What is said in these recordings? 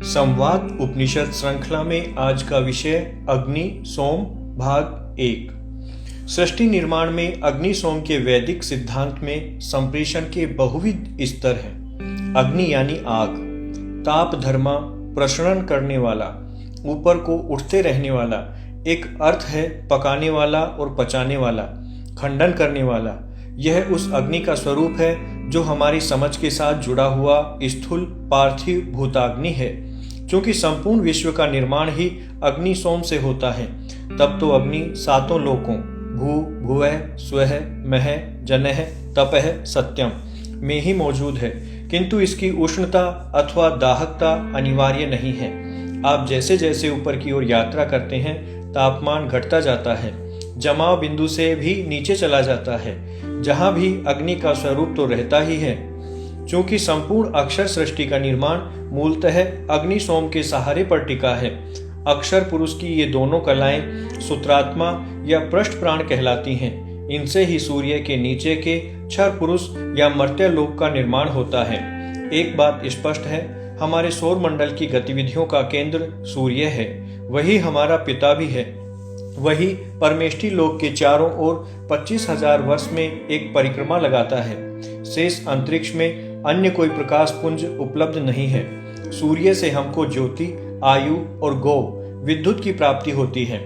संवाद उपनिषद श्रृंखला में आज का विषय अग्नि सोम भाग 1। सृष्टि निर्माण में अग्नि सोम के वैदिक सिद्धांत में संप्रेषण के बहुविध स्तर हैं। अग्नि यानी आग, ताप धर्मा, प्रसरण करने वाला, ऊपर को उठते रहने वाला। एक अर्थ है पकाने वाला और पचाने वाला, खंडन करने वाला। यह उस अग्नि का स्वरूप है जो हमारी समझ के साथ जुड़ा हुआ स्थूल पार्थिव भूताग्नि है। क्योंकि संपूर्ण विश्व का निर्माण ही अग्नि सोम से होता है, तब तो अग्नि सातों लोकों भू भुवः स्वः मह जनः तपः सत्यम में ही मौजूद है, किंतु इसकी उष्णता अथवा दाहकता अनिवार्य नहीं है। आप जैसे जैसे ऊपर की ओर यात्रा करते हैं, तापमान घटता जाता है, जमाव बिंदु से भी नीचे चला जाता है। जहां भी अग्नि का स्वरूप तो रहता ही है। क्योंकि संपूर्ण अक्षर सृष्टि का निर्माण मूलतः अग्नि सोम के सहारे पर टिका है। अक्षर पुरुष की ये दोनों कलाएं सूत्रात्मा या पृष्ठ प्राण कहलाती हैं। इनसे ही सूर्य के नीचे के क्षर पुरुष या मर्त्य लोक का निर्माण होता है। एक बात स्पष्ट है, हमारे सौर मंडल की गतिविधियों का केंद्र सूर्य है। वही हमारा पिता भी है। वही परमेष्टि लोक के चारों ओर 25,000 वर्ष में एक परिक्रमा लगाता है। शेष अंतरिक्ष में अन्य कोई प्रकाश पुंज उपलब्ध नहीं है। सूर्य से हमको ज्योति, आयु और गौ विद्युत की प्राप्ति होती है।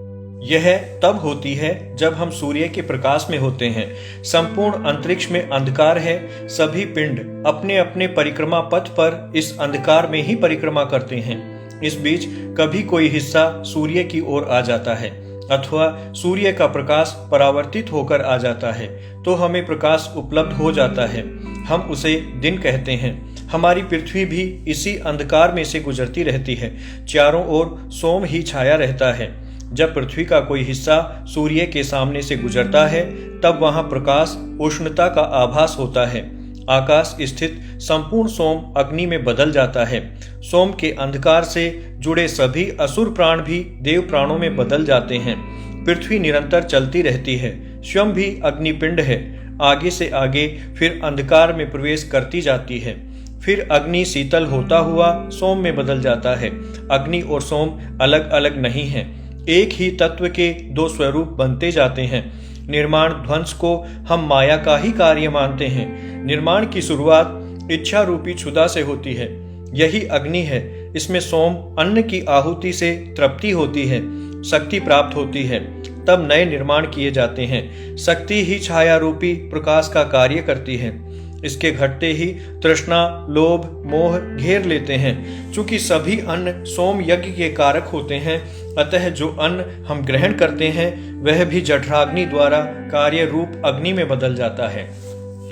यह तब होती है जब हम सूर्य के प्रकाश में होते हैं। संपूर्ण अंतरिक्ष में अंधकार है। सभी पिंड अपने अपने परिक्रमा पथ पर इस अंधकार में ही परिक्रमा करते हैं। इस बीच कभी कोई हिस्सा सूर्य की ओर आ जाता है अथवा सूर्य का प्रकाश परावर्तित होकर आ जाता है, तो हमें प्रकाश उपलब्ध हो जाता है। हम उसे दिन कहते हैं। हमारी पृथ्वी भी इसी अंधकार में से गुजरती रहती है। चारों ओर सोम ही छाया रहता है। जब पृथ्वी का कोई हिस्सा सूर्य के सामने से गुजरता है, तब वहां प्रकाश उष्णता का आभास होता है। आकाश स्थित संपूर्ण सोम अग्नि में बदल जाता है। सोम के अंधकार से जुड़े सभी असुर प्राण भी देव प्राणों में बदल जाते हैं। पृथ्वी निरंतर चलती रहती है। स्वयं भी अग्निपिंड है। आगे से आगे फिर अंधकार में प्रवेश करती जाती है। फिर अग्नि शीतल होता हुआ सोम में बदल जाता है। अग्नि और सोम अलग अलग नहीं हैं, एक ही तत्व के दो स्वरूप बनते जाते हैं। निर्माण ध्वंस को हम माया का ही कार्य मानते हैं। निर्माण की शुरुआत इच्छा रूपी क्षुधा से होती है। यही अग्नि है। इसमें सोम अन्न की आहुति से तृप्ति होती है, शक्ति प्राप्त होती है, तब नए निर्माण किए जाते हैं। शक्ति ही छाया रूपी प्रकाश का कार्य करती है। इसके घटते ही तृष्णा, लोभ, मोह घेर लेते हैं। चूंकि सभी अन्न सोम यज्ञ के कारक होते हैं, अतः जो अन्न हम ग्रहण करते हैं वह भी जठराग्नि द्वारा कार्य रूप अग्नि में बदल जाता है,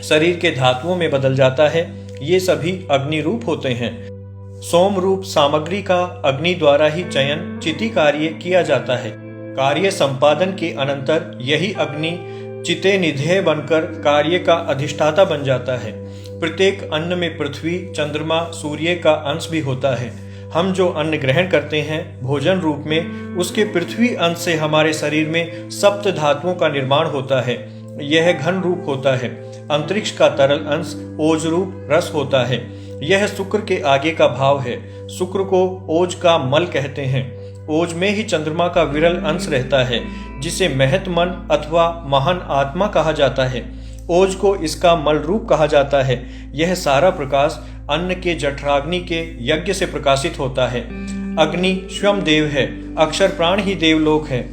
शरीर के धातुओं में बदल जाता है। ये सभी अग्नि रूप होते हैं। सोम रूप सामग्री का अग्नि द्वारा ही चयन चिति कार्य किया जाता है। कार्य संपादन के अनंतर यही अग्नि चिते निधेय बनकर कार्य का अधिष्ठाता बन जाता है। प्रत्येक अन्न में पृथ्वी, चंद्रमा, सूर्य का अंश भी होता है। हम जो अन्न ग्रहण करते हैं भोजन रूप में, उसके पृथ्वी अंश से हमारे शरीर में सप्त धातुओं का निर्माण होता है। यह घन रूप होता है। अंतरिक्ष का तरल अंश ओज रूप रस होता है। यह शुक्र के आगे का भाव है। शुक्र को ओज का मल कहते हैं। ओज में ही चंद्रमा का विरल अंश रहता है, जिसे महत मन अथवा महान आत्मा कहा जाता है। ओज को इसका मल रूप कहा जाता है। यह सारा प्रकाश अन्न के जठराग्नि के यज्ञ से प्रकाशित होता है। अग्नि स्वयं देव है। अक्षर प्राण ही देवलोक है।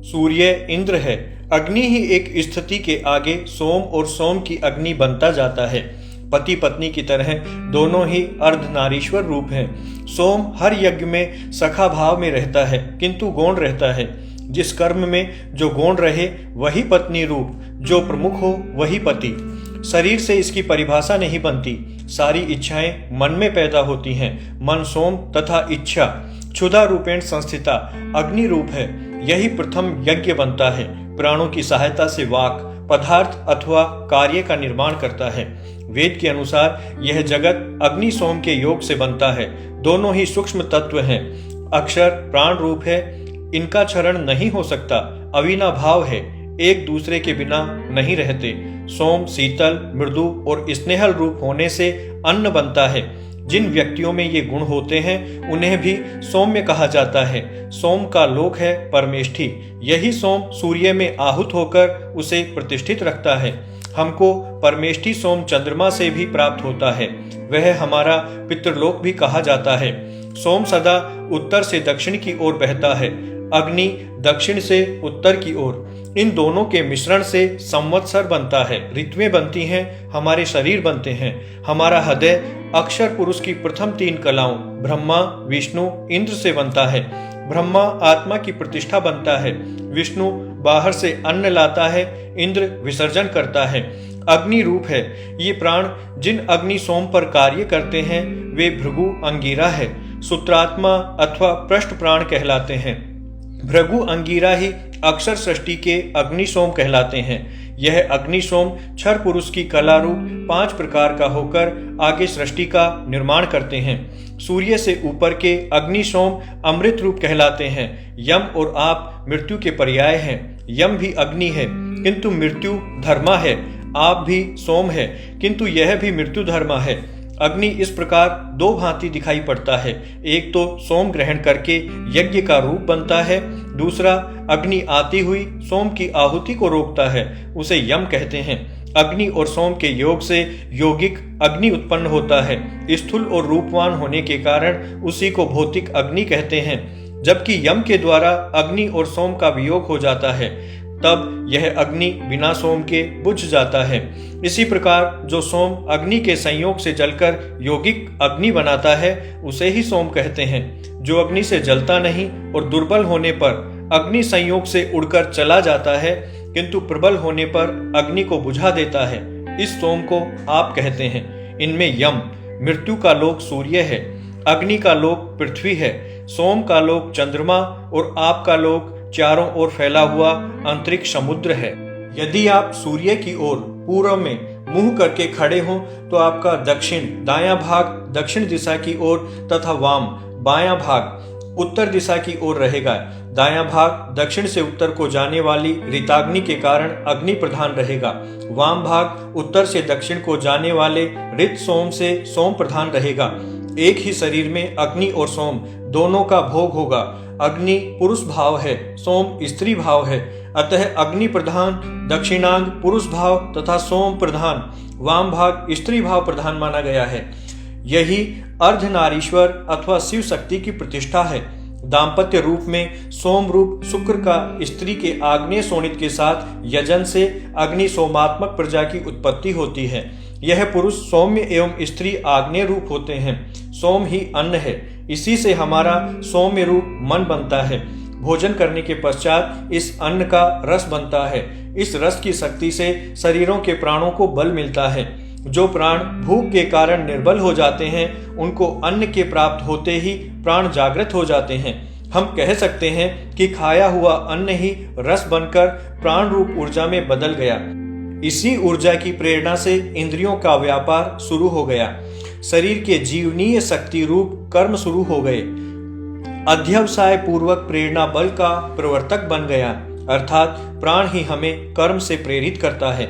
सूर्य इंद्र है। अग्नि ही एक स्थिति के आगे सोम और सोम की अग्नि बनता जाता है। पति पत्नी की तरह दोनों ही अर्धनारीश्वर रूप हैं। सोम हर यज्ञ में सखा भाव में रहता है, किंतु गौण रहता है। जिस कर्म में जो गौण रहे वही पत्नी रूप, जो प्रमुख हो वही पति। शरीर से इसकी परिभाषा नहीं बनती। सारी इच्छाएं मन में पैदा होती हैं। मन सोम तथा इच्छा क्षुधा रूपेण संस्थिता अग्नि रूप है। यही प्रथम यज्ञ बनता है। प्राणों की सहायता से वाक पदार्थ अथवा कार्य का निर्माण करता है। वेद के अनुसार यह जगत अग्नि सोम के योग से बनता है। दोनों ही सूक्ष्म तत्व हैं। अक्षर प्राण रूप है। इनका क्षरण नहीं हो सकता। अविनाभाव है। एक दूसरे के बिना नहीं रहते। सोम शीतल, मृदु और स्नेहल रूप होने से अन्न बनता है। जिन व्यक्तियों में ये गुण होते हैं उन्हें भी सौम्य कहा जाता है। सोम का लोक है परमेष्ठी। यही सोम सूर्य में आहूत होकर उसे प्रतिष्ठित रखता है। हमको परमेष्ठी सोम चंद्रमा से भी प्राप्त होता है। वह हमारा पितृलोक भी कहा जाता है। सोम सदा उत्तर से दक्षिण की ओर बहता है, अग्नि दक्षिण से उत्तर की ओर। इन दोनों के मिश्रण से संवत्सर बनता है, ऋतुएं बनती हैं, हमारे शरीर बनते हैं। हमारा हृदय अक्षर पुरुष की प्रथम 3 कलाओं ब्रह्मा, विष्णु, इंद्र से बनता है। ब्रह्मा आत्मा की प्रतिष्ठा बनता है, विष्णु बाहर से अन्न लाता है, इंद्र विसर्जन करता है। अग्नि रूप है। ये प्राण जिन अग्नि सोम पर कार्य करते हैं वे भृगु अंगीरा है, सूत्रात्मा अथवा पृष्ठ प्राण कहलाते हैं। भृगु अंगीरा ही अक्षर सृष्टि के अग्निसोम कहलाते हैं। यह अग्निसोम क्षर पुरुष की कला रूप 5 प्रकार का होकर आगे सृष्टि का निर्माण करते हैं। सूर्य से ऊपर के अग्निसोम अमृत रूप कहलाते हैं। यम और आप मृत्यु के पर्याय हैं। यम भी अग्नि है किंतु मृत्यु धर्मा है। आप भी सोम है किंतु यह भी मृत्यु धर्मा है। अग्नि इस प्रकार 2 भांति दिखाई पड़ता है। एक तो सोम ग्रहण करके यज्ञ का रूप बनता है, दूसरा अग्नि आती हुई सोम की आहुति को रोकता है, उसे यम कहते हैं। अग्नि और सोम के योग से यौगिक अग्नि उत्पन्न होता है। स्थूल और रूपवान होने के कारण उसी को भौतिक अग्नि कहते हैं। जबकि यम के द्वारा अग्नि और सोम का वियोग हो जाता है, तब यह अग्नि बिना सोम के बुझ जाता है। इसी प्रकार जो सोम अग्नि के संयोग से जलकर यौगिक अग्नि बनाता है उसे ही सोम कहते हैं। जो अग्नि से जलता नहीं और दुर्बल होने पर अग्नि संयोग से उड़कर चला जाता है किंतु प्रबल होने पर अग्नि को बुझा देता है, इस सोम को आप कहते हैं। इनमें यम मृत्यु का लोक सूर्य है, अग्नि का लोक पृथ्वी है, सोम का लोक चंद्रमा और आप का लोक चारों ओर फैला हुआ अंतरिक्ष समुद्र है। यदि आप सूर्य की ओर पूर्व में मुंह करके खड़े हों तो आपका दक्षिण दायां भाग दक्षिण दिशा की ओर तथा वाम बायां भाग उत्तर दिशा की ओर रहेगा। दायां भाग दक्षिण से उत्तर को जाने वाली ऋताग्नि के कारण अग्नि प्रधान रहेगा। वाम भाग उत्तर से दक्षिण को जाने वाले ऋत सोम से सोम प्रधान रहेगा। एक ही शरीर में अग्नि और सोम दोनों का भोग होगा। अग्नि पुरुष भाव है, सोम स्त्री भाव है, अतः अग्नि प्रधान दक्षिणांग पुरुष भाव तथा सोम प्रधान वाम भाग स्त्री भाव प्रधान माना गया है। यही अर्धनारीश्वर अथवा शिव शक्ति की प्रतिष्ठा है। दाम्पत्य रूप में सोम रूप शुक्र का स्त्री के आग्नेय शोणित के साथ यजन से अग्नि सोमात्मक प्रजा की उत्पत्ति होती है। यह पुरुष सौम्य एवं स्त्री आग्नेय रूप होते हैं। सोम ही अन्न है, इसी से हमारा सौम्य रूप मन बनता है। भोजन करने के पश्चात इस अन्न का रस बनता है। इस रस की शक्ति से शरीरों के प्राणों को बल मिलता है। जो प्राण भूख के कारण निर्बल हो जाते हैं उनको अन्न के प्राप्त होते ही प्राण जागृत हो जाते हैं। हम कह सकते हैं कि खाया हुआ अन्न ही रस बनकर प्राण रूप ऊर्जा में बदल गया। इसी ऊर्जा की प्रेरणा से इंद्रियों का व्यापार शुरू हो गया। शरीर के जीवनीय शक्ति रूप कर्म शुरू हो गए। अध्यवसाय पूर्वक प्रेरणा बल का प्रवर्तक बन गया, अर्थात प्राण ही हमें कर्म से प्रेरित करता है।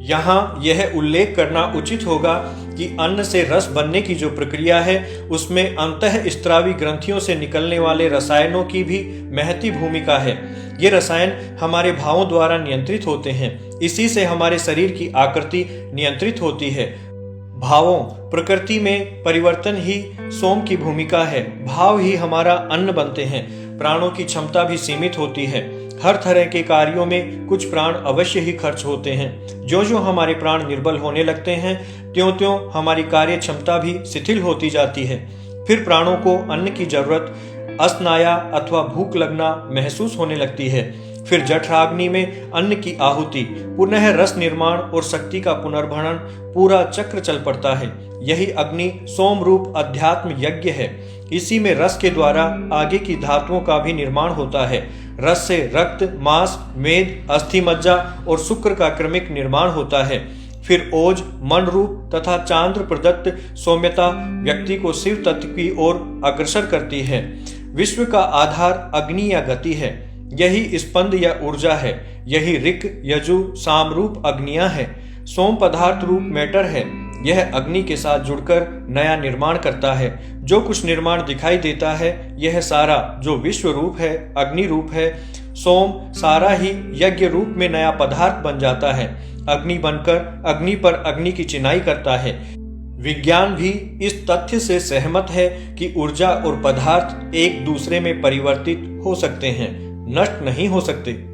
यहाँ यह उल्लेख करना उचित होगा कि अन्न से रस बनने की जो प्रक्रिया है उसमें अंतःस्त्रावी ग्रंथियों से निकलने वाले रसायनों की भी महती भूमिका है। ये रसायन हमारे भावों द्वारा नियंत्रित होते हैं। इसी से हमारे शरीर की आकृति नियंत्रित होती है। भावों प्रकृति में परिवर्तन ही सोम की भूमिका है। भाव ही हमारा अन्न बनते हैं। प्राणों की क्षमता भी सीमित होती है। हर तरह के कार्यों में कुछ प्राण अवश्य ही खर्च होते हैं। जो जो हमारे प्राण निर्बल होने लगते हैं त्यों त्यों हमारी कार्य क्षमता भी शिथिल होती जाती है। फिर प्राणों को अन्न की जरूरत, अस्नाया अथवा भूख लगना महसूस होने लगती है। फिर जठराग्नि में अन्न की आहुति, पुनः रस निर्माण और शक्ति का पुनर्भरण, पूरा चक्र चल पड़ता है। यही अग्नि सोम रूप अध्यात्म यज्ञ है। इसी में रस के द्वारा आगे की धातुओं का भी निर्माण होता है। रस से रक्त, मांस, मेद, अस्थि मज्जा और शुक्र का क्रमिक निर्माण होता है। फिर ओज, मन रूप तथा चांद्र प्रदत्त सौम्यता व्यक्ति को शिव तत्व की ओर अग्रसर करती है। विश्व का आधार अग्नि या गति है। यही स्पंद या ऊर्जा है। यही ऋक, यजु, साम रूप अग्नियां है। सोम पदार्थ रूप मैटर है। यह अग्नि के साथ जुड़कर नया निर्माण करता है। जो कुछ निर्माण दिखाई देता है यह सारा जो विश्व रूप है, अग्नि रूप है। सोम सारा ही यज्ञ रूप में नया पदार्थ बन जाता है। अग्नि बनकर अग्नि पर अग्नि की चिनाई करता है। विज्ञान भी इस तथ्य से सहमत है कि ऊर्जा और पदार्थ एक दूसरे में परिवर्तित हो सकते हैं, नष्ट नहीं हो सकते।